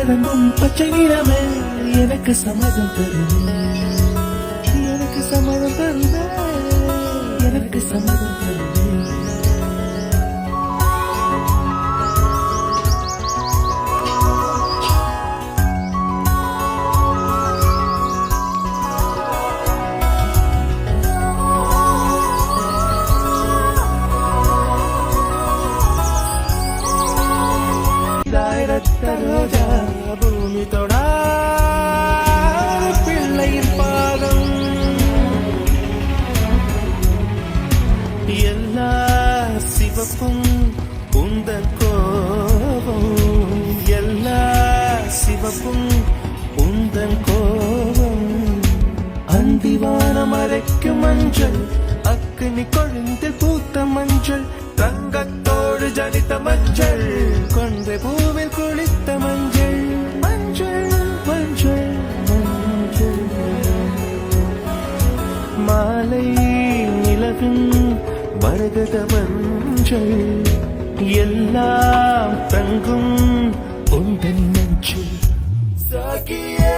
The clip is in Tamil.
வழங்கும் பச்சை நிறமே எனக்கு சம்மதம் தருமே, எனக்கு சம்மதம் தருமே, எனக்கு சம்மதம் தருமே. ரோஜா பூமி தொடா பிள்ளையின் பாதம் எல்லா சிவப்பும் உந்தன் கோபம், எல்லா சிவப்பும் உந்தன் கோபம். அந்திவானம் மறைக்கும் மஞ்சள், அக்கினி கொழுந்து பூத்த மஞ்சள், தங்கத்தோடு ஜனித்த மஞ்சள், கொன்றை பூவில் குளித்த மஞ்சள், மஞ்சள் மஞ்சள் மஞ்சள். மாலை நிலவின் மரகத மஞ்சள், எல்லாம் தங்கும் உந்தன் நெஞ்சில். சகியே